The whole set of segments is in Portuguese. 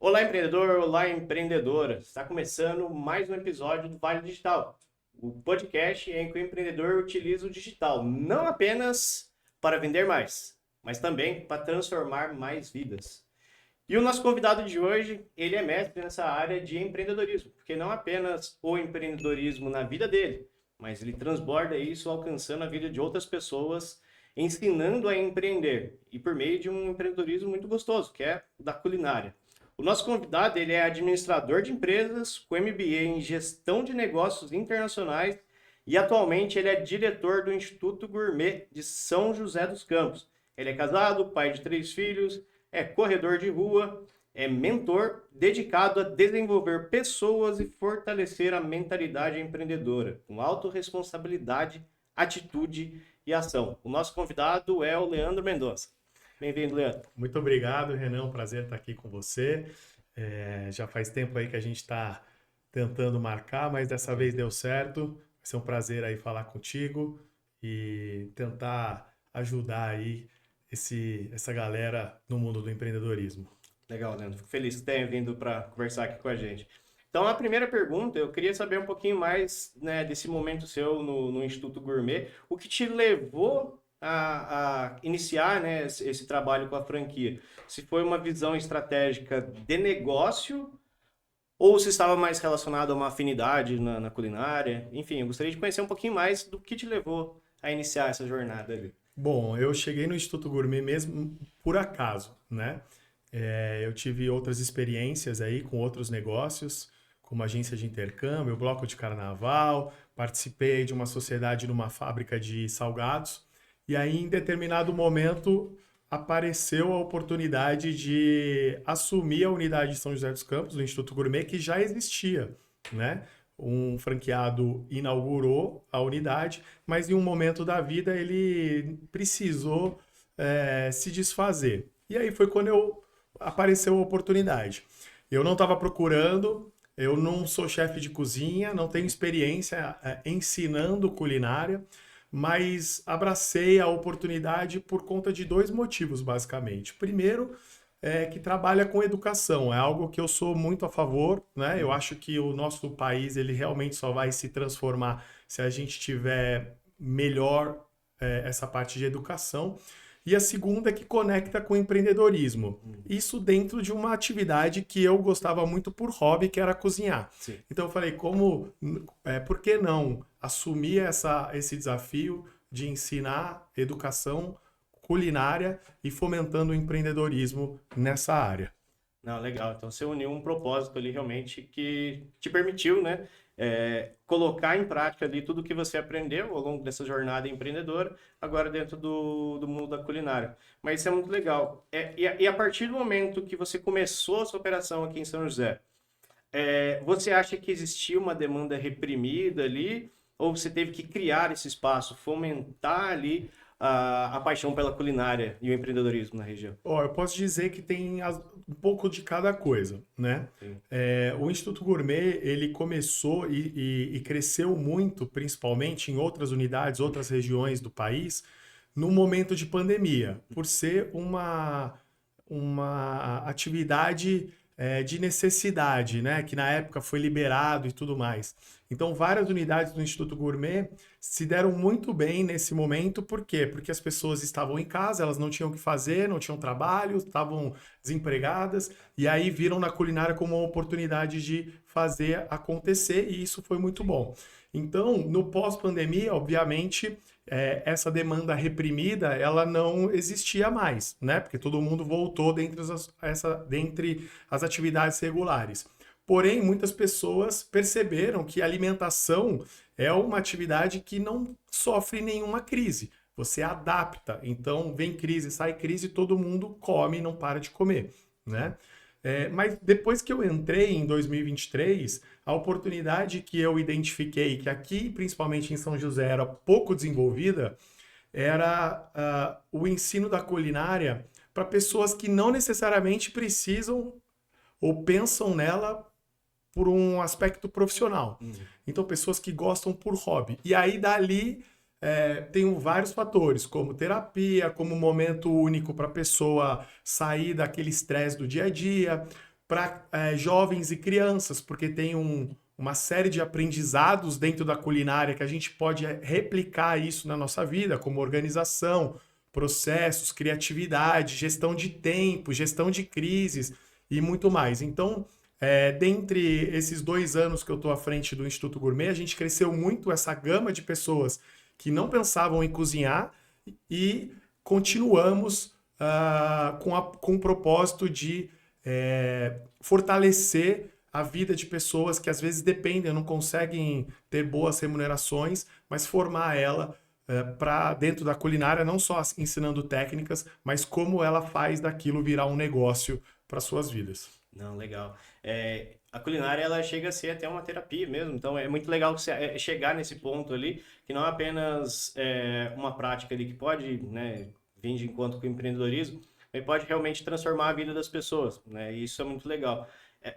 Olá, empreendedor! Olá, empreendedora! Está começando mais um episódio do Vale Digital, o podcast em que o empreendedor utiliza o digital não apenas para vender mais, mas também para transformar mais vidas. E o nosso convidado de hoje, ele é mestre nessa área de empreendedorismo, porque não apenas o empreendedorismo na vida dele, mas ele transborda isso alcançando a vida de outras pessoas, ensinando a empreender, e por meio de um empreendedorismo muito gostoso, que é o da culinária. O nosso convidado, ele é administrador de empresas com MBA em gestão de negócios internacionais e atualmente ele é diretor do Instituto Gourmet de São José dos Campos. Ele é casado, pai de 3 filhos, é corredor de rua, é mentor dedicado a desenvolver pessoas e fortalecer a mentalidade empreendedora, com autorresponsabilidade, atitude e ação. O nosso convidado é o Leandro Mendonça. Bem-vindo, Leandro. Muito obrigado, Renan. Um prazer estar aqui com você. Já faz tempo aí que a gente está tentando marcar, mas dessa vez deu certo. Vai ser um prazer aí falar contigo e tentar ajudar aí essa galera no mundo do empreendedorismo. Legal, Leandro. Fico feliz que tenha vindo para conversar aqui com a gente. Então, a primeira pergunta, eu queria saber um pouquinho mais, né, desse momento seu no Instituto Gourmet. O que te levou a iniciar, né, esse trabalho com a franquia? Se foi uma visão estratégica de negócio ou se estava mais relacionado a uma afinidade na culinária? Enfim, eu gostaria de conhecer um pouquinho mais do que te levou a iniciar essa jornada ali. Bom, eu cheguei no Instituto Gourmet mesmo por acaso, né? Eu tive outras experiências aí com outros negócios, como agência de intercâmbio, bloco de carnaval, participei de uma sociedade numa fábrica de salgados, e aí em determinado momento apareceu a oportunidade de assumir a unidade de São José dos Campos, do Instituto Gourmet, que já existia, né? Um franqueado inaugurou a unidade, mas em um momento da vida ele precisou se desfazer. E aí foi quando apareceu a oportunidade. Eu não estava procurando, eu não sou chefe de cozinha, não tenho experiência ensinando culinária, mas abracei a oportunidade por conta de 2 motivos, basicamente. Primeiro, que trabalha com educação, é algo que eu sou muito a favor, né? Eu acho que o nosso país ele realmente só vai se transformar se a gente tiver melhor essa parte de educação. E a segunda é que conecta com o empreendedorismo. Isso dentro de uma atividade que eu gostava muito por hobby, que era cozinhar. Sim. Então eu falei, por que não assumir esse desafio de ensinar educação culinária e fomentando o empreendedorismo nessa área? Não, legal. Então você uniu um propósito ali realmente que te permitiu, né, colocar em prática ali tudo que você aprendeu ao longo dessa jornada empreendedora, agora dentro do mundo da culinária. Mas isso é muito legal. E a partir do momento que você começou a sua operação aqui em São José, você acha que existia uma demanda reprimida ali, ou você teve que criar esse espaço, fomentar ali a paixão pela culinária e o empreendedorismo na região? Eu posso dizer que tem um pouco de cada coisa, né? Sim. O Instituto Gourmet, ele começou e cresceu muito, principalmente em outras unidades, outras regiões do país, no momento de pandemia, por ser uma atividade de necessidade, né? Que na época foi liberado e tudo mais. Então, várias unidades do Instituto Gourmet se deram muito bem nesse momento. Por quê? Porque as pessoas estavam em casa, elas não tinham o que fazer, não tinham trabalho, estavam desempregadas, e aí viram na culinária como uma oportunidade de fazer acontecer, e isso foi muito bom. Então, no pós-pandemia, obviamente, essa demanda reprimida, ela não existia mais, né? Porque todo mundo voltou dentre as atividades regulares. Porém, muitas pessoas perceberam que a alimentação é uma atividade que não sofre nenhuma crise. Você adapta. Então, vem crise, sai crise, todo mundo come e não para de comer, né? Mas depois que eu entrei em 2023, a oportunidade que eu identifiquei, que aqui, principalmente em São José, era pouco desenvolvida, era o ensino da culinária para pessoas que não necessariamente precisam ou pensam nela por um aspecto profissional. Então, pessoas que gostam por hobby. E aí, dali, tem vários fatores, como terapia, como momento único para a pessoa sair daquele estresse do dia a dia, para jovens e crianças, porque tem uma série de aprendizados dentro da culinária que a gente pode replicar isso na nossa vida, como organização, processos, criatividade, gestão de tempo, gestão de crises e muito mais. Então, dentre esses 2 anos que eu estou à frente do Instituto Gourmet, a gente cresceu muito essa gama de pessoas que não pensavam em cozinhar e continuamos com o propósito de fortalecer a vida de pessoas que às vezes dependem, não conseguem ter boas remunerações, mas formar ela para dentro da culinária, não só ensinando técnicas, mas como ela faz daquilo virar um negócio para suas vidas. Não, legal. A culinária, ela chega a ser até uma terapia mesmo, então é muito legal chegar nesse ponto ali, que não é apenas uma prática ali que pode, né, vir de encontro com o empreendedorismo, mas pode realmente transformar a vida das pessoas, né, e isso é muito legal.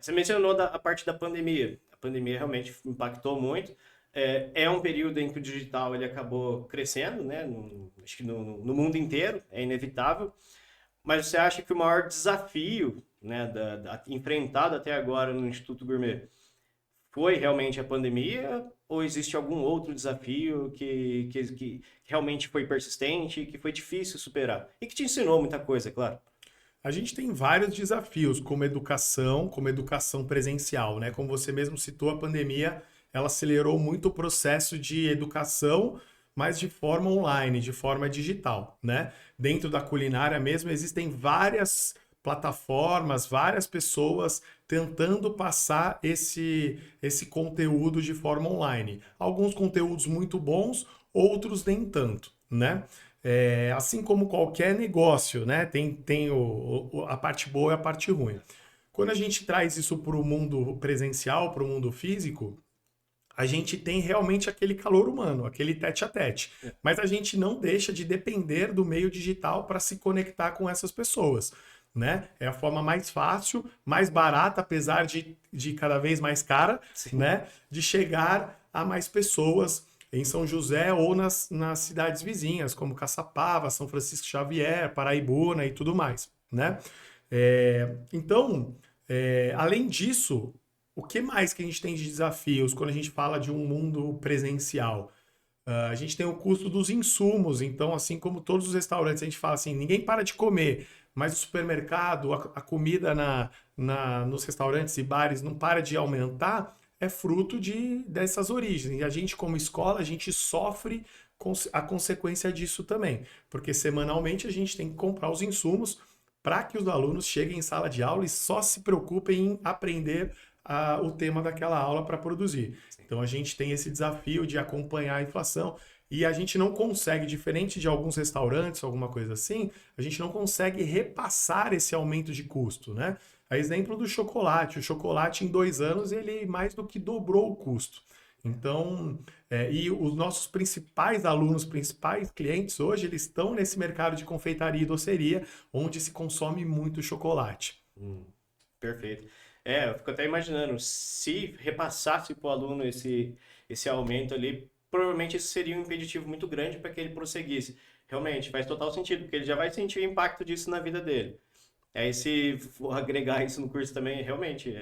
Você mencionou a parte da pandemia. A pandemia realmente impactou muito. É um período em que o digital ele acabou crescendo, né? Acho que no mundo inteiro, é inevitável. Mas você acha que o maior desafio, né, enfrentado até agora no Instituto Gourmet foi realmente a pandemia? Ou existe algum outro desafio que realmente foi persistente, que foi difícil superar? E que te ensinou muita coisa, claro. A gente tem vários desafios como educação presencial, né? Como você mesmo citou, a pandemia, ela acelerou muito o processo de educação, mas de forma online, de forma digital, né? Dentro da culinária mesmo, existem várias plataformas, várias pessoas tentando passar esse conteúdo de forma online. Alguns conteúdos muito bons, outros nem tanto, né? Assim como qualquer negócio, né? Tem a parte boa e a parte ruim. Quando a gente traz isso para o mundo presencial, para o mundo físico, a gente tem realmente aquele calor humano, aquele tete a tete. Mas a gente não deixa de depender do meio digital para se conectar com essas pessoas, né? É a forma mais fácil, mais barata, apesar de cada vez mais cara, né? De chegar a mais pessoas em São José ou nas cidades vizinhas, como Caçapava, São Francisco Xavier, Paraibuna e tudo mais, né? Então, além disso, o que mais que a gente tem de desafios quando a gente fala de um mundo presencial? A gente tem o custo dos insumos, então, assim como todos os restaurantes, a gente fala assim, ninguém para de comer, mas o supermercado, a comida nos restaurantes e bares não para de aumentar, é fruto dessas origens. E a gente, como escola, a gente sofre a consequência disso também, porque semanalmente a gente tem que comprar os insumos para que os alunos cheguem em sala de aula e só se preocupem em aprender o tema daquela aula para produzir. Então a gente tem esse desafio de acompanhar a inflação e a gente não consegue, diferente de alguns restaurantes, alguma coisa assim, a gente não consegue repassar esse aumento de custo, né? A exemplo do chocolate. O chocolate, em 2 anos, ele mais do que dobrou o custo. Então, e os nossos principais alunos, principais clientes hoje, eles estão nesse mercado de confeitaria e doceria, onde se consome muito chocolate. Perfeito. Eu fico até imaginando, se repassasse para o aluno esse aumento ali, provavelmente isso seria um impeditivo muito grande para que ele prosseguisse. Realmente, faz total sentido, porque ele já vai sentir o impacto disso na vida dele. Aí se for agregar isso no curso também, realmente,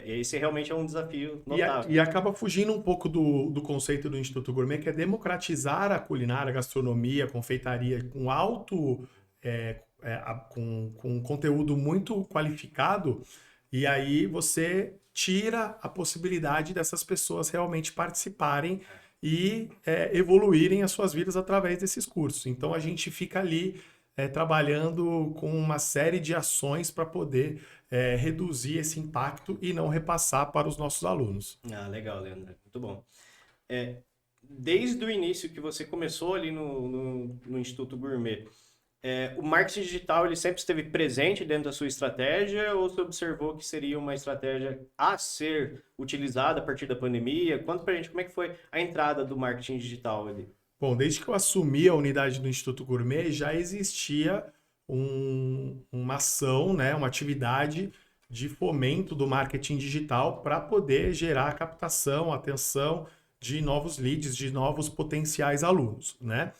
esse realmente é um desafio notável. E acaba fugindo um pouco do conceito do Instituto Gourmet, que é democratizar a culinária, a gastronomia, a confeitaria com com conteúdo muito qualificado, e aí você tira a possibilidade dessas pessoas realmente participarem e evoluírem as suas vidas através desses cursos. Então a gente fica ali trabalhando com uma série de ações para poder reduzir esse impacto e não repassar para os nossos alunos. Legal, Leandro. Muito bom. Desde o início que você começou ali no Instituto Gourmet, o marketing digital ele sempre esteve presente dentro da sua estratégia ou você observou que seria uma estratégia a ser utilizada a partir da pandemia? Conta pra gente como é que foi a entrada do marketing digital ali. Bom, desde que eu assumi a unidade do Instituto Gourmet, já existia uma ação, né, uma atividade de fomento do marketing digital para poder gerar a captação, atenção de novos leads, de novos potenciais alunos, né?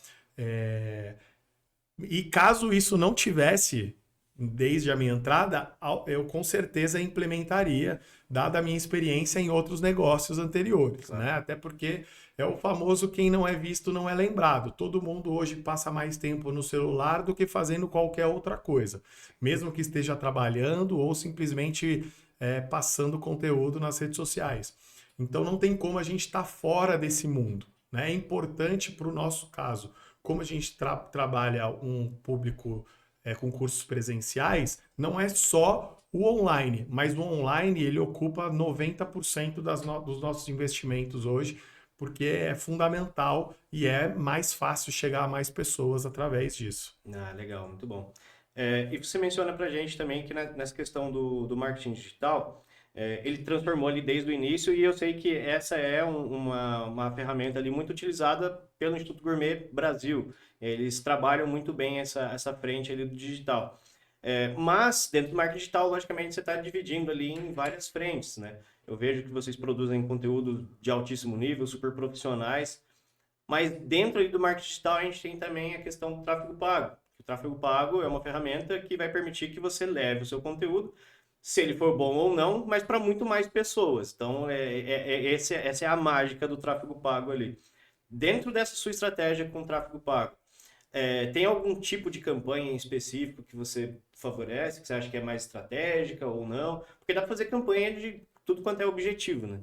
E caso isso não tivesse desde a minha entrada, eu com certeza implementaria, dada a minha experiência em outros negócios anteriores, Claro. né? Até porque é o famoso quem não é visto não é lembrado. Todo mundo hoje passa mais tempo no celular do que fazendo qualquer outra coisa, mesmo que esteja trabalhando ou simplesmente passando conteúdo nas redes sociais. Então não tem como a gente estar fora desse mundo, né? É importante para o nosso caso, como a gente trabalha um público com cursos presenciais, não é só o online, mas o online ele ocupa 90% dos nossos investimentos hoje, porque é fundamental e é mais fácil chegar a mais pessoas através disso. Ah, legal, muito bom. E você menciona para a gente também que nessa questão do marketing digital, ele transformou ali desde o início e eu sei que essa é uma ferramenta ali muito utilizada pelo Instituto Gourmet Brasil. Eles trabalham muito bem essa frente ali do digital. Mas dentro do marketing digital, logicamente, você está dividindo ali em várias frentes, né? Eu vejo que vocês produzem conteúdo de altíssimo nível, super profissionais. Mas dentro aí do marketing digital, a gente tem também a questão do tráfego pago. O tráfego pago é uma ferramenta que vai permitir que você leve o seu conteúdo, se ele for bom ou não, mas para muito mais pessoas. Então, essa é a mágica do tráfego pago ali. Dentro dessa sua estratégia com o tráfego pago, tem algum tipo de campanha em específico que você favorece, que você acha que é mais estratégica ou não? Porque dá para fazer campanha de tudo quanto é objetivo, né?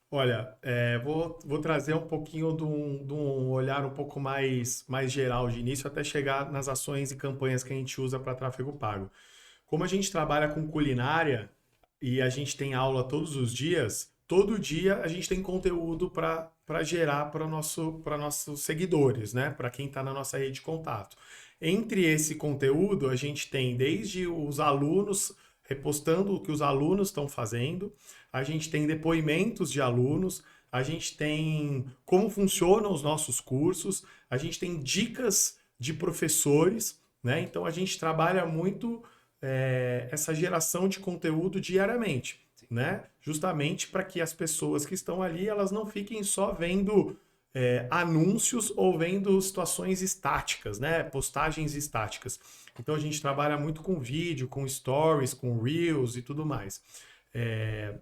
Olha, vou trazer um pouquinho de um olhar um pouco mais geral de início até chegar nas ações e campanhas que a gente usa para tráfego pago. Como a gente trabalha com culinária e a gente tem aula todos os dias, todo dia a gente tem conteúdo para gerar para nossos seguidores, né? Para quem está na nossa rede de contato. Entre esse conteúdo, a gente tem desde os alunos repostando o que os alunos estão fazendo, a gente tem depoimentos de alunos, a gente tem como funcionam os nossos cursos, a gente tem dicas de professores, né? Então a gente trabalha muito essa geração de conteúdo diariamente, né? Justamente para que as pessoas que estão ali elas não fiquem só vendo anúncios ou vendo situações estáticas, né? Postagens estáticas. Então a gente trabalha muito com vídeo, com stories, com reels e tudo mais. É,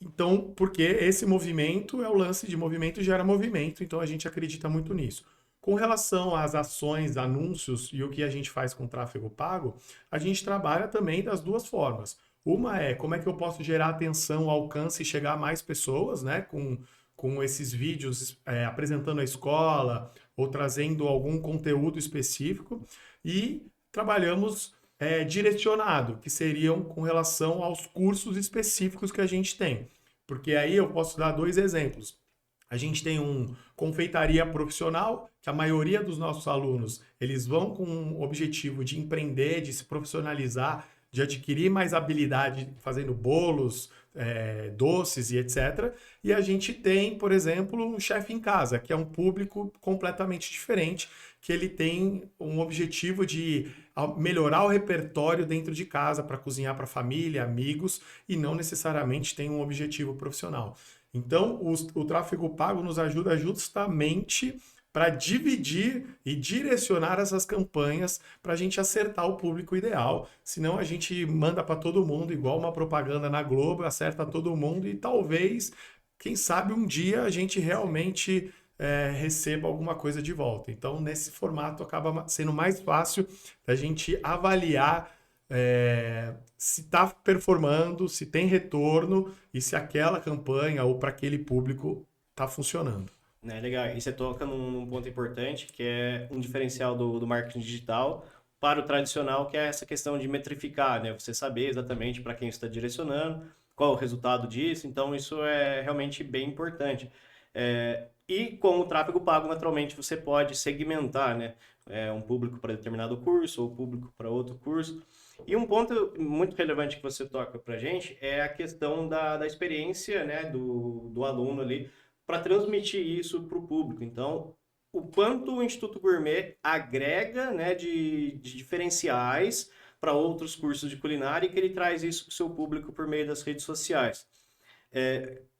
então, porque esse movimento é o lance de movimento gera movimento, então a gente acredita muito nisso. Com relação às ações, anúncios e o que a gente faz com tráfego pago, a gente trabalha também das duas formas. Uma é como é que eu posso gerar atenção, alcance e chegar a mais pessoas, né? Com esses vídeos apresentando a escola ou trazendo algum conteúdo específico. E trabalhamos direcionado, que seriam com relação aos cursos específicos que a gente tem. Porque aí eu posso dar dois exemplos. A gente tem um confeitaria profissional, que a maioria dos nossos alunos, eles vão com o objetivo de empreender, de se profissionalizar, de adquirir mais habilidade fazendo bolos, doces e etc. E a gente tem, por exemplo, um chefe em casa, que é um público completamente diferente, que ele tem um objetivo de melhorar o repertório dentro de casa para cozinhar para família, amigos, e não necessariamente tem um objetivo profissional. Então, o tráfego pago nos ajuda justamente para dividir e direcionar essas campanhas para a gente acertar o público ideal. Senão a gente manda para todo mundo, igual uma propaganda na Globo, acerta todo mundo e talvez, quem sabe, um dia a gente realmente receba alguma coisa de volta. Então, nesse formato, acaba sendo mais fácil da gente avaliar se está performando, se tem retorno e se aquela campanha ou para aquele público está funcionando. Legal. E você toca num ponto importante, que é um diferencial do marketing digital para o tradicional, que é essa questão de metrificar, né? Você saber exatamente para quem você está direcionando, qual o resultado disso. Então, isso é realmente bem importante. E com o tráfego pago, naturalmente, você pode segmentar, né? Um público para determinado curso ou público para outro curso. E um ponto muito relevante que você toca para a gente é a questão da experiência, né, do aluno ali para transmitir isso para o público. Então, o quanto o Instituto Gourmet agrega, né, de diferenciais para outros cursos de culinária e que ele traz isso para o seu público por meio das redes sociais.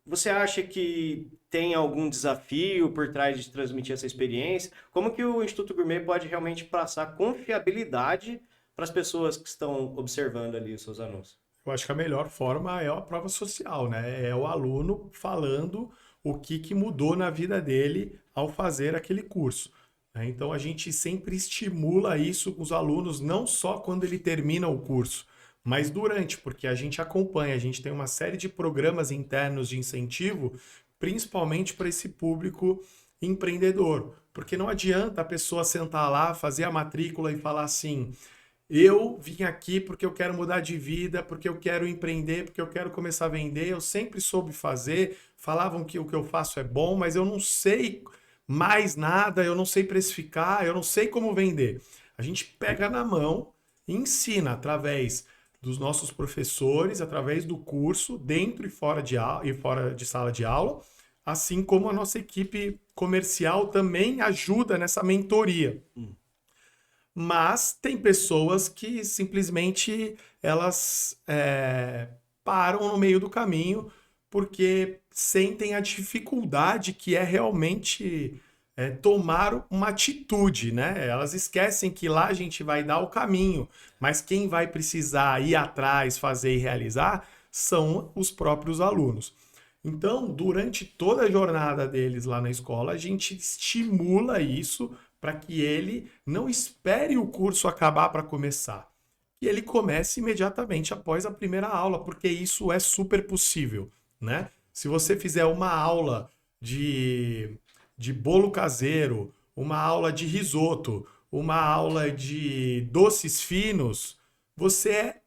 Você acha que tem algum desafio por trás de transmitir essa experiência? Como que o Instituto Gourmet pode realmente passar confiabilidade para as pessoas que estão observando ali os seus anúncios? Eu acho que a melhor forma é a prova social, né? É o aluno falando o que mudou na vida dele ao fazer aquele curso, né? Então a gente sempre estimula isso com os alunos, não só quando ele termina o curso, mas durante, porque a gente acompanha, a gente tem uma série de programas internos de incentivo, principalmente para esse público empreendedor. Porque não adianta a pessoa sentar lá, fazer a matrícula e falar assim: eu vim aqui porque eu quero mudar de vida, porque eu quero empreender, porque eu quero começar a vender. Eu sempre soube fazer, falavam que o que eu faço é bom, mas eu não sei mais nada, eu não sei precificar, eu não sei como vender. A gente pega na mão e ensina através dos nossos professores, através do curso, dentro e fora de aula, e fora de sala de aula, assim como a nossa equipe comercial também ajuda nessa mentoria. Mas tem pessoas que simplesmente elas param no meio do caminho porque sentem a dificuldade que é realmente tomar uma atitude, né? Elas esquecem que lá a gente vai dar o caminho, mas quem vai precisar ir atrás, fazer e realizar são os próprios alunos. Então, durante toda a jornada deles lá na escola, a gente estimula isso para que ele não espere o curso acabar para começar. Que ele comece imediatamente após a primeira aula, porque isso é super possível, né? Se você fizer uma aula de bolo caseiro, uma aula de risoto, uma aula de doces finos, você é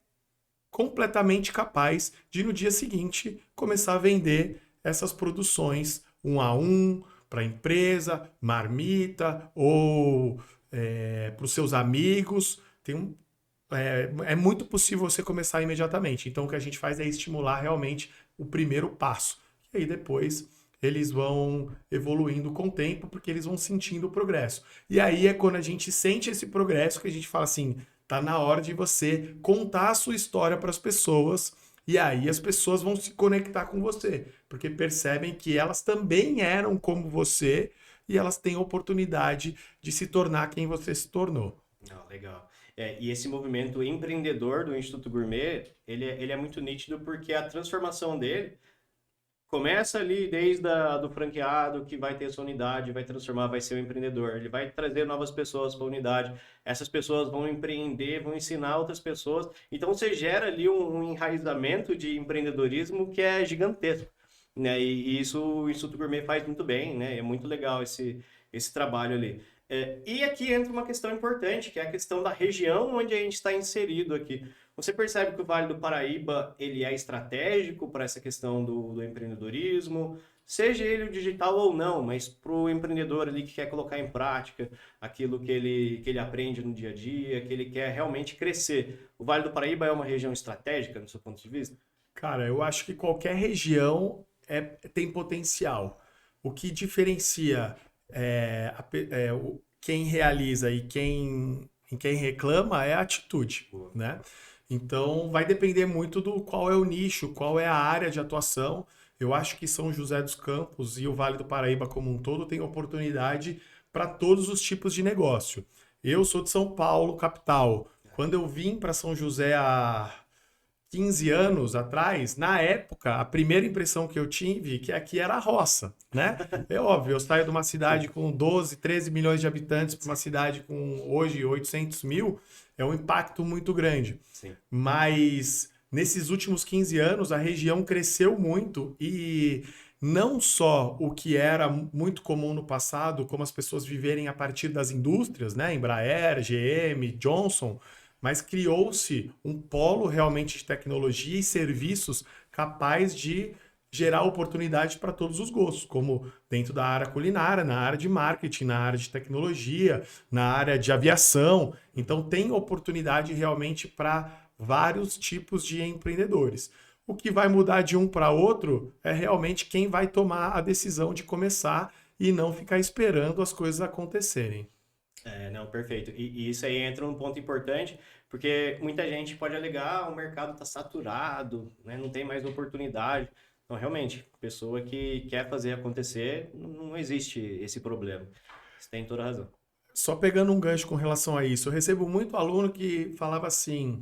completamente capaz de no dia seguinte começar a vender essas produções um a um para a empresa, marmita ou para os seus amigos. É muito possível você começar imediatamente. Então o que a gente faz é estimular realmente o primeiro passo. E aí depois eles vão evoluindo com o tempo, porque eles vão sentindo o progresso. E aí é quando a gente sente esse progresso que a gente fala assim: tá na hora de você contar a sua história para as pessoas, e aí as pessoas vão se conectar com você, porque percebem que elas também eram como você e elas têm a oportunidade de se tornar quem você se tornou. Ah, legal. E esse movimento empreendedor do Instituto Gourmet, ele é muito nítido porque a transformação dele começa ali do franqueado que vai ter sua unidade, vai transformar, vai ser um empreendedor. Ele vai trazer novas pessoas para a unidade. Essas pessoas vão empreender, vão ensinar outras pessoas. Então você gera ali um enraizamento de empreendedorismo que é gigantesco, né? E isso o Instituto Gourmet faz muito bem, né? É muito legal esse trabalho ali. E aqui entra uma questão importante, que é a questão da região onde a gente está inserido aqui. Você percebe que o Vale do Paraíba ele é estratégico para essa questão do empreendedorismo, seja ele o digital ou não, mas para o empreendedor ali que quer colocar em prática aquilo que ele aprende no dia a dia, que ele quer realmente crescer. O Vale do Paraíba é uma região estratégica, no seu ponto de vista? Cara, eu acho que qualquer região tem potencial. O que diferencia quem realiza e quem reclama é a atitude, Boa. né? Então, vai depender muito do qual é o nicho, qual é a área de atuação. Eu acho que São José dos Campos e o Vale do Paraíba como um todo tem oportunidade para todos os tipos de negócio. Eu sou de São Paulo, capital. Quando eu vim para São José há 15 anos atrás, na época, a primeira impressão que eu tive que aqui era roça, né? É óbvio, eu saio de uma cidade com 12, 13 milhões de habitantes para uma cidade com hoje 800 mil, é um impacto muito grande. Sim. Mas nesses últimos 15 anos, a região cresceu muito e não só o que era muito comum no passado, como as pessoas viverem a partir das indústrias, né? Embraer, GM, Johnson, mas criou-se um polo realmente de tecnologia e serviços capaz de gerar oportunidade para todos os gostos, como dentro da área culinária, na área de marketing, na área de tecnologia, na área de aviação. Então tem oportunidade realmente para vários tipos de empreendedores. O que vai mudar de um para outro é realmente quem vai tomar a decisão de começar e não ficar esperando as coisas acontecerem. Não, perfeito. E isso aí entra num ponto importante, porque muita gente pode alegar, o mercado está saturado, né? Não tem mais oportunidade. Então, realmente, pessoa que quer fazer acontecer, não existe esse problema. Você tem toda a razão. só pegando um gancho com relação a isso, eu recebo muito aluno que falava assim: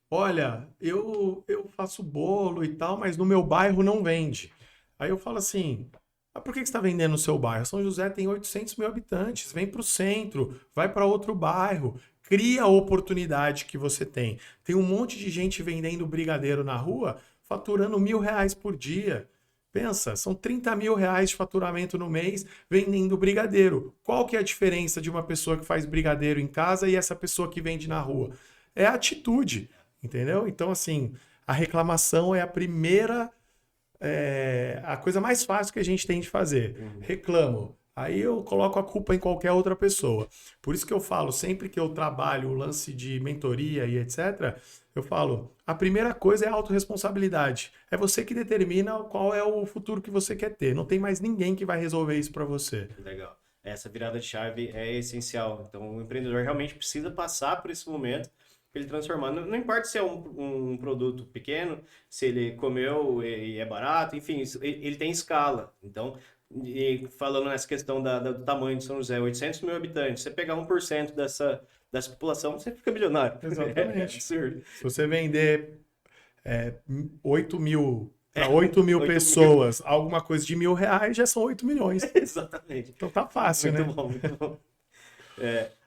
olha, eu faço bolo e tal, mas no meu bairro não vende. Aí eu falo assim: mas por que que você está vendendo no seu bairro? São José tem 800 mil habitantes, vem para o centro, vai para outro bairro, cria a oportunidade que você tem. Tem um monte de gente vendendo brigadeiro na rua, faturando R$ 1.000 por dia. Pensa, são R$ 30.000 de faturamento no mês vendendo brigadeiro. Qual que é a diferença de uma pessoa que faz brigadeiro em casa e essa pessoa que vende na rua? É a atitude, entendeu? Então, assim, a reclamação é a primeira, a coisa mais fácil que a gente tem de fazer. Reclamo. Aí eu coloco a culpa em qualquer outra pessoa. Por isso que eu falo, sempre que eu trabalho o lance de mentoria e etc., eu falo, a primeira coisa é a autorresponsabilidade. É você que determina qual é o futuro que você quer ter. Não tem mais ninguém que vai resolver isso para você. Legal. Essa virada de chave é essencial. Então, o empreendedor realmente precisa passar por esse momento para ele transformar. Não importa se é um produto pequeno, se ele comeu e é barato, enfim, ele tem escala. Então, e falando nessa questão do tamanho de São José, 800 mil habitantes, você pegar 1% dessa população, você fica milionário. Exatamente. É absurdo. Se você vender 8 mil para 8 8.000 mil. pessoas, alguma coisa de R$ 1.000, já são 8 milhões. Exatamente. Então tá fácil, Muito né? bom, muito bom.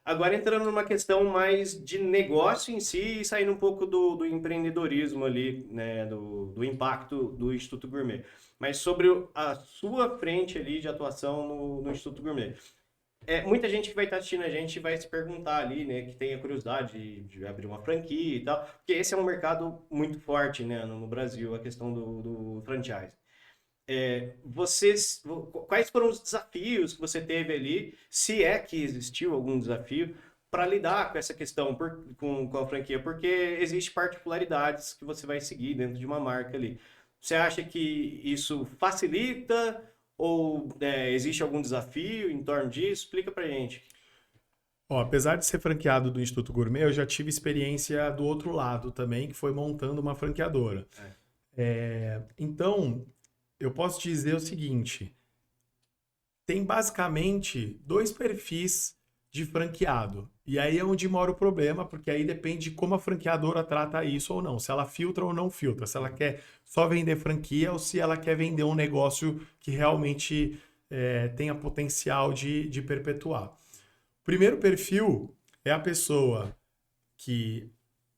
Agora entrando numa questão mais de negócio em si e saindo um pouco do empreendedorismo ali, né, do impacto do Instituto Gourmet. Mas sobre a sua frente ali de atuação no Instituto Gourmet. Muita gente que vai estar assistindo a gente vai se perguntar ali, né, que tem a curiosidade de abrir uma franquia e tal, porque esse é um mercado muito forte, né, no Brasil, a questão do franchise. Quais foram os desafios que você teve ali, se é que existiu algum desafio, para lidar com essa questão com a franquia? Porque existem particularidades que você vai seguir dentro de uma marca ali. Você acha que isso facilita ou existe algum desafio em torno disso? Explica pra gente. Ó, apesar de ser franqueado do Instituto Gourmet, eu já tive experiência do outro lado também, que foi montando uma franqueadora. Então, eu posso dizer o seguinte: tem basicamente dois perfis de franqueado. E aí é onde mora o problema, porque aí depende de como a franqueadora trata isso ou não. Se ela filtra ou não filtra. Se ela quer só vender franquia ou se ela quer vender um negócio que realmente tenha potencial de perpetuar. O primeiro perfil é a pessoa que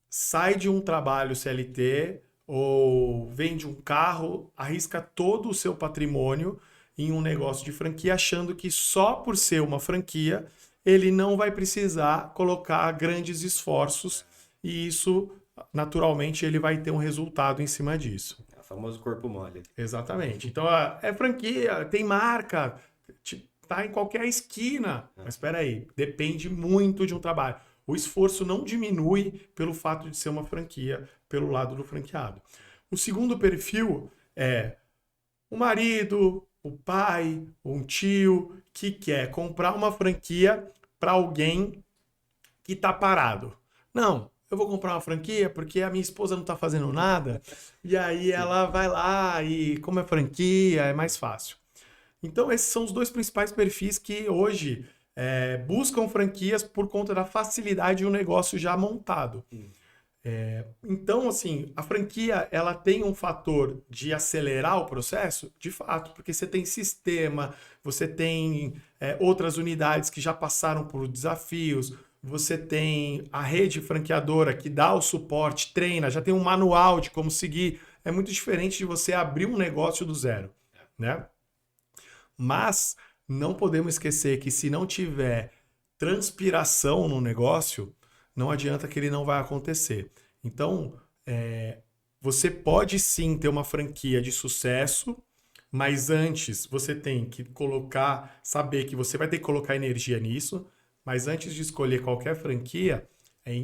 sai de um trabalho CLT ou vende um carro, arrisca todo o seu patrimônio em um negócio de franquia, achando que só por ser uma franquia ele não vai precisar colocar grandes esforços e isso, naturalmente, ele vai ter um resultado em cima disso. É o famoso corpo mole. Exatamente. Então, é franquia, tem marca, tá em qualquer esquina. Mas espera aí, depende muito de um trabalho. O esforço não diminui pelo fato de ser uma franquia, pelo lado do franqueado. O segundo perfil é o marido, o pai, um tio que quer comprar uma franquia para alguém que está parado. Não, eu vou comprar uma franquia porque a minha esposa não está fazendo nada e aí ela vai lá e como é franquia é mais fácil. Então esses são os dois principais perfis que hoje buscam franquias por conta da facilidade de um negócio já montado. Então, assim, a franquia, ela tem um fator de acelerar o processo? De fato, porque você tem sistema, você tem outras unidades que já passaram por desafios, você tem a rede franqueadora que dá o suporte, treina, já tem um manual de como seguir. É muito diferente de você abrir um negócio do zero, né? Mas não podemos esquecer que se não tiver transpiração no negócio, não adianta que ele não vai acontecer. Então, você pode sim ter uma franquia de sucesso, mas antes você tem que saber que você vai ter que colocar energia nisso, mas antes de escolher qualquer franquia, é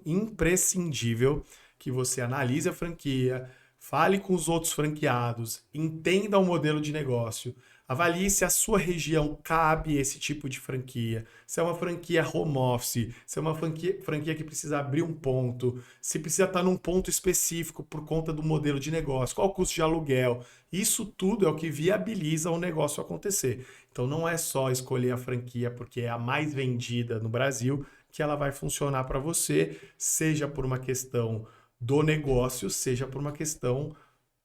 imprescindível que você analise a franquia, fale com os outros franqueados, entenda o modelo de negócio, Avalie se a sua região cabe esse tipo de franquia. Se é uma franquia home office, se é uma franquia que precisa abrir um ponto, se precisa estar num ponto específico por conta do modelo de negócio, qual o custo de aluguel. Isso tudo é o que viabiliza o negócio acontecer. Então não é só escolher a franquia porque é a mais vendida no Brasil que ela vai funcionar para você, seja por uma questão do negócio, seja por uma questão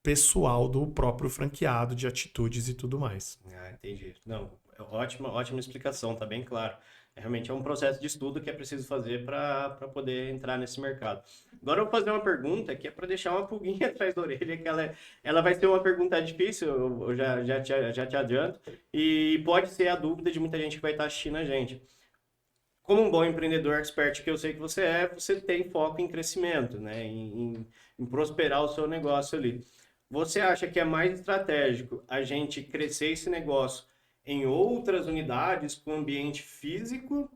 pessoal do próprio franqueado, de atitudes e tudo mais. Ah, entendi. Não, ótima, ótima explicação, tá bem claro. Realmente é um processo de estudo que é preciso fazer para poder entrar nesse mercado. Agora eu vou fazer uma pergunta que é para deixar uma pulguinha atrás da orelha, que ela vai ser uma pergunta difícil, eu já te adianto, e pode ser a dúvida de muita gente que vai estar assistindo a gente. Como um bom empreendedor expert que eu sei que você é, você tem foco em crescimento, né? Em prosperar o seu negócio ali. Você acha que é mais estratégico a gente crescer esse negócio em outras unidades com ambiente físico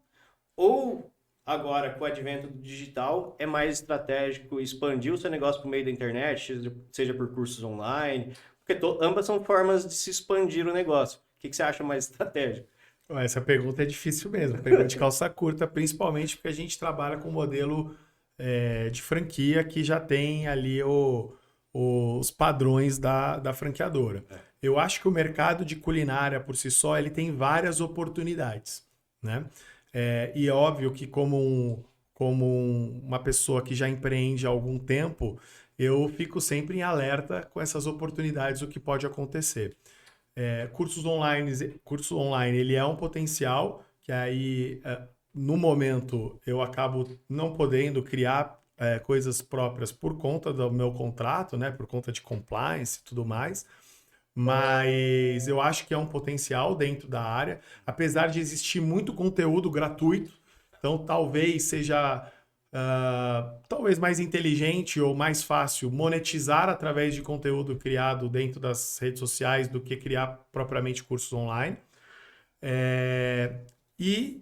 ou agora com o advento do digital é mais estratégico expandir o seu negócio por meio da internet, seja por cursos online? Porque ambas são formas de se expandir o negócio. O que você acha mais estratégico? Essa pergunta é difícil mesmo, pergunta de calça curta, principalmente porque a gente trabalha com um modelo de franquia que já tem ali os padrões da franqueadora. Eu acho que o mercado de culinária por si só ele tem várias oportunidades, né? E é óbvio que uma pessoa que já empreende há algum tempo, eu fico sempre em alerta com essas oportunidades, o que pode acontecer. Cursos online, ele é um potencial que aí, no momento, eu acabo não podendo criar coisas próprias por conta do meu contrato, né? Por conta de compliance e tudo mais. Mas eu acho que é um potencial dentro da área, apesar de existir muito conteúdo gratuito. Então, talvez seja talvez mais inteligente ou mais fácil monetizar através de conteúdo criado dentro das redes sociais do que criar propriamente cursos online. E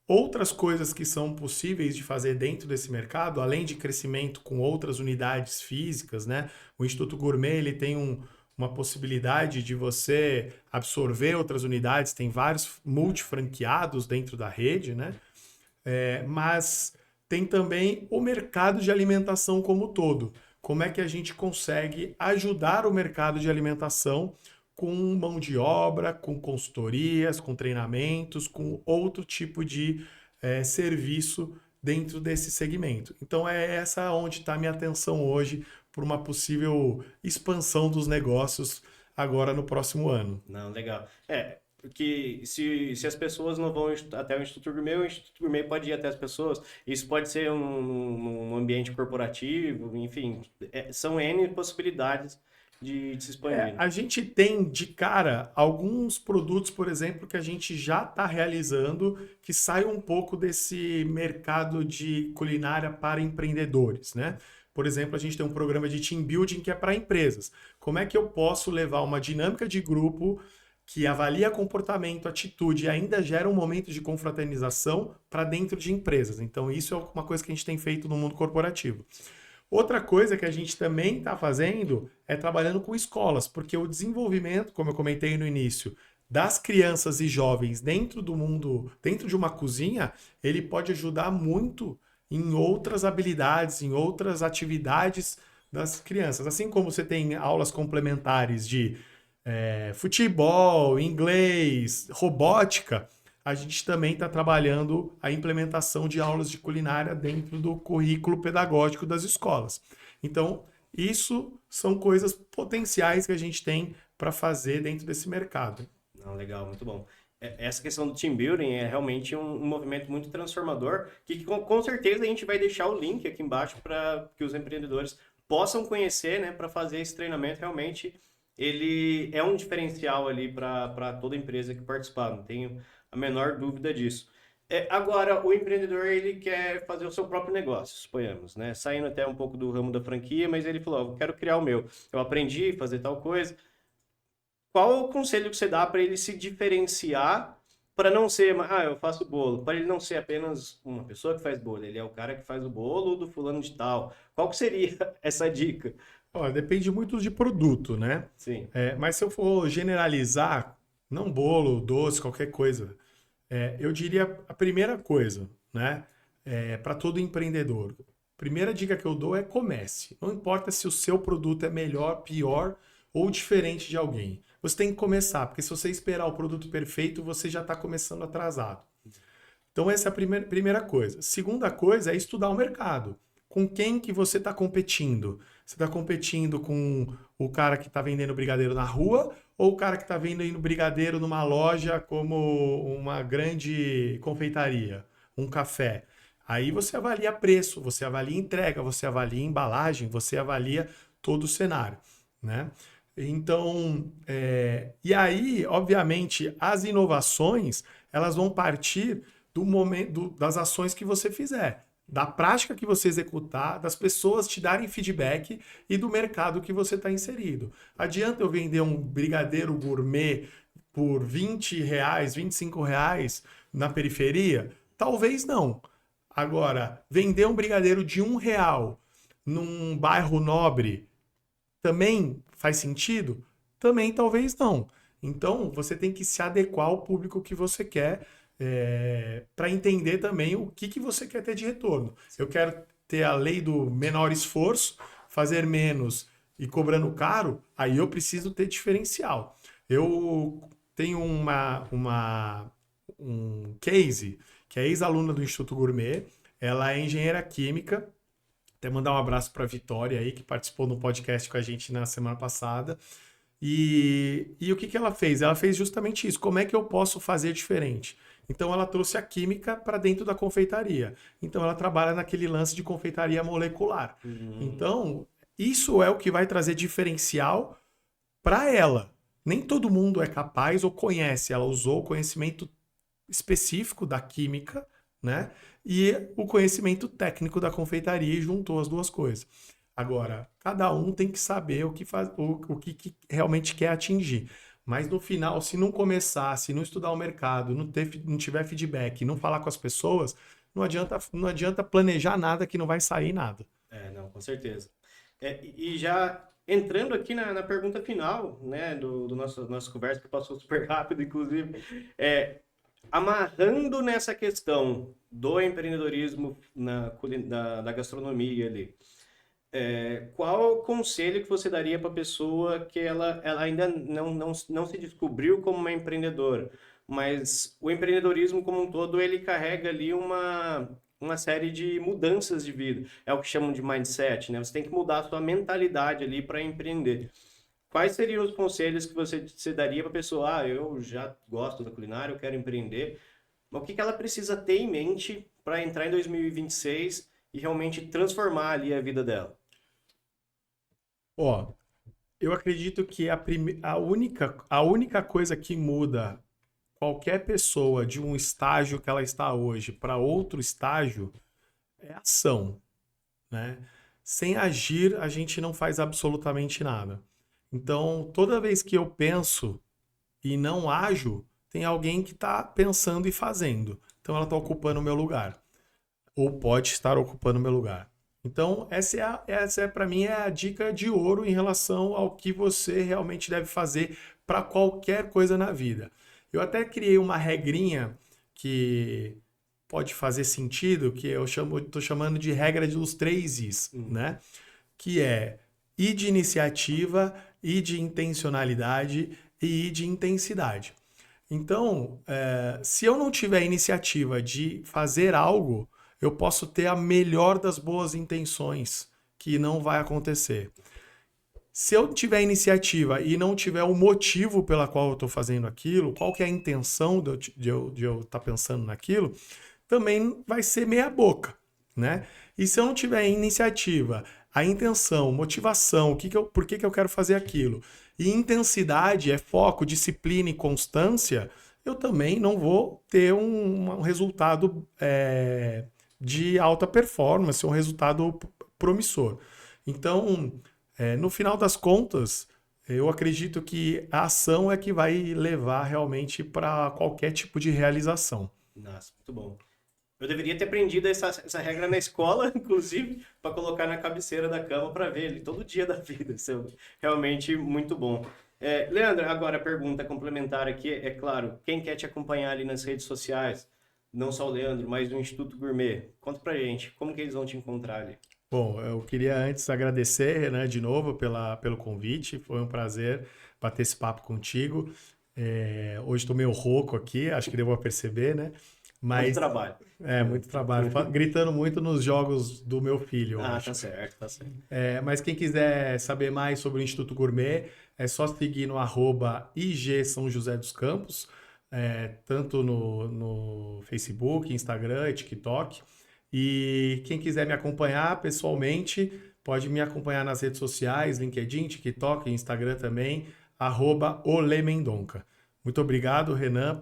outras coisas que são possíveis de fazer dentro desse mercado, além de crescimento com outras unidades físicas, né? O Instituto Gourmet ele tem uma possibilidade de você absorver outras unidades, tem vários multifranqueados dentro da rede, né? Mas tem também o mercado de alimentação como um todo. Como é que a gente consegue ajudar o mercado de alimentação com mão de obra, com consultorias, com treinamentos, com outro tipo de serviço dentro desse segmento. Então é essa onde está a minha atenção hoje por uma possível expansão dos negócios agora no próximo ano. Não, legal. Porque se as pessoas não vão até o Instituto Gourmet, o Instituto Gourmet pode ir até as pessoas. Isso pode ser um ambiente corporativo, enfim, são N possibilidades de se expandir. A gente tem de cara alguns produtos, por exemplo, que a gente já está realizando que saem um pouco desse mercado de culinária para empreendedores, né? Por exemplo, a gente tem um programa de team building que é para empresas. Como é que eu posso levar uma dinâmica de grupo que avalia comportamento, atitude e ainda gera um momento de confraternização para dentro de empresas? Então, isso é uma coisa que a gente tem feito no mundo corporativo. Outra coisa que a gente também está fazendo é trabalhando com escolas, porque o desenvolvimento, como eu comentei no início, das crianças e jovens dentro do mundo, dentro de uma cozinha, ele pode ajudar muito em outras habilidades, em outras atividades das crianças. Assim como você tem aulas complementares de futebol, inglês, robótica, a gente também está trabalhando a implementação de aulas de culinária dentro do currículo pedagógico das escolas. Então, isso são coisas potenciais que a gente tem para fazer dentro desse mercado. Não, legal, muito bom. Essa questão do team building é realmente um movimento muito transformador, que com certeza a gente vai deixar o link aqui embaixo para que os empreendedores possam conhecer, né, para fazer esse treinamento. Realmente, ele é um diferencial ali para toda empresa que participar, não tenho a menor dúvida disso. Agora, o empreendedor, ele quer fazer o seu próprio negócio, suponhamos, né? Saindo até um pouco do ramo da franquia, mas ele falou, eu quero criar o meu. Eu aprendi a fazer tal coisa. Qual o conselho que você dá para ele se diferenciar para não ser, eu faço bolo, para ele não ser apenas uma pessoa que faz bolo, ele é o cara que faz o bolo do fulano de tal. Qual que seria essa dica? Depende muito de produto, né? Sim. Mas se eu for generalizar, Não bolo, doce, qualquer coisa. Eu diria a primeira coisa, né? Para todo empreendedor. Primeira dica que eu dou é comece. Não importa se o seu produto é melhor, pior ou diferente de alguém. Você tem que começar, porque se você esperar o produto perfeito, você já está começando atrasado. Então essa é a primeira coisa. Segunda coisa é estudar o mercado. Com quem que você está competindo? Você está competindo com o cara que está vendendo brigadeiro na rua ou o cara que está vendendo brigadeiro numa loja como uma grande confeitaria, um café? Aí você avalia preço, você avalia entrega, você avalia embalagem, você avalia todo o cenário, né? Então, e aí, obviamente, as inovações, elas vão partir do momento, das ações que você fizer, da prática que você executar, das pessoas te darem feedback e do mercado que você está inserido. Adianta eu vender um brigadeiro gourmet por R$ 20, R$ 25 na periferia? Talvez não. Agora, vender um brigadeiro de R$ 1 num bairro nobre também faz sentido? Também talvez não. Então, você tem que se adequar ao público que você quer, para entender também o que você quer ter de retorno. Eu quero ter a lei do menor esforço, fazer menos e cobrando caro, aí eu preciso ter diferencial. Eu tenho um case, que é ex-aluna do Instituto Gourmet, ela é engenheira química, até mandar um abraço para a Vitória aí, que participou no podcast com a gente na semana passada. E o que ela fez? Ela fez justamente isso. Como é que eu posso fazer diferente? Então ela trouxe a química para dentro da confeitaria. Então ela trabalha naquele lance de confeitaria molecular. Então, isso é o que vai trazer diferencial para ela. Nem todo mundo é capaz ou conhece. Ela usou o conhecimento específico da química, né? E o conhecimento técnico da confeitaria e juntou as duas coisas. Agora, cada um tem que saber o que realmente quer atingir. Mas no final, se não começar, se não estudar o mercado, não tiver feedback, não falar com as pessoas, não adianta planejar nada que não vai sair nada. Não, com certeza. E já entrando aqui na pergunta final, né, do nossa conversa, que passou super rápido, inclusive, amarrando nessa questão do empreendedorismo da gastronomia ali, qual o conselho que você daria para a pessoa que ela ainda não se descobriu como uma empreendedora, mas o empreendedorismo como um todo, ele carrega ali uma série de mudanças de vida. É o que chamam de mindset, né? Você tem que mudar a sua mentalidade ali para empreender. Quais seriam os conselhos que você daria para a pessoa? Eu já gosto da culinária, eu quero empreender. Mas o que ela precisa ter em mente para entrar em 2026 e realmente transformar ali a vida dela? Ó, eu acredito que a única coisa que muda qualquer pessoa de um estágio que ela está hoje para outro estágio é ação, né? Sem agir, a gente não faz absolutamente nada. Então, toda vez que eu penso e não ajo, tem alguém que está pensando e fazendo. Então, ela está ocupando o meu lugar. Ou pode estar ocupando o meu lugar. Então, essa para mim é a dica de ouro em relação ao que você realmente deve fazer para qualquer coisa na vida. Eu até criei uma regrinha que pode fazer sentido, que estou chamando de regra dos 3 Is, né? Que é I de iniciativa, I de intencionalidade e I de intensidade. Então, se eu não tiver iniciativa de fazer algo, eu posso ter a melhor das boas intenções, que não vai acontecer. Se eu tiver iniciativa e não tiver o motivo pela qual eu estou fazendo aquilo, qual que é a intenção de eu estar pensando naquilo, também vai ser meia boca, né? E se eu não tiver iniciativa, a intenção, motivação, por que eu quero fazer aquilo, e intensidade é foco, disciplina e constância, eu também não vou ter um resultado de alta performance, um resultado promissor. Então, no final das contas, eu acredito que a ação é que vai levar realmente para qualquer tipo de realização. Nossa, muito bom. Eu deveria ter aprendido essa regra na escola, inclusive, para colocar na cabeceira da cama para ver ele todo dia da vida. Isso é realmente muito bom. Leandro, agora a pergunta complementar aqui, é claro, quem quer te acompanhar ali nas redes sociais, não só o Leandro, mas o Instituto Gourmet, conta pra gente, como que eles vão te encontrar ali? Bom, eu queria antes agradecer, né, de novo pelo convite. Foi um prazer bater esse papo contigo. Hoje estou meio rouco aqui, acho que deu para perceber, né? Muito Mas trabalho. muito trabalho, gritando muito nos jogos do meu filho, eu Ah, acho. tá certo, tá certo. Mas quem quiser saber mais sobre o Instituto Gourmet, é só seguir no @IG São José dos Campos, tanto no Facebook, Instagram e TikTok. E quem quiser me acompanhar pessoalmente, pode me acompanhar nas redes sociais, LinkedIn, TikTok, Instagram também, @olemendonca. Muito obrigado, Renan,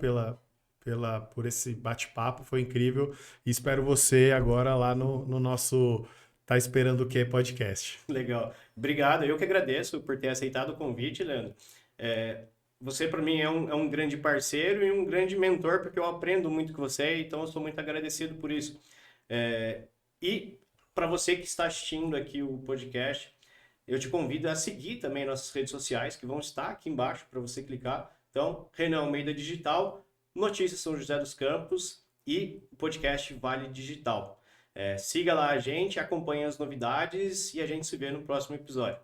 por esse bate-papo, foi incrível. E espero você agora lá no nosso Tá Esperando o Quê podcast. Legal. Obrigado, eu que agradeço por ter aceitado o convite, Leandro. Você, para mim, é um grande parceiro e um grande mentor, porque eu aprendo muito com você, então eu sou muito agradecido por isso. E para você que está assistindo aqui o podcast, eu te convido a seguir também nossas redes sociais, que vão estar aqui embaixo para você clicar. Então, Renan Almeida Digital, Notícias São José dos Campos e o podcast Vale Digital. Siga lá a gente, acompanhe as novidades e a gente se vê no próximo episódio.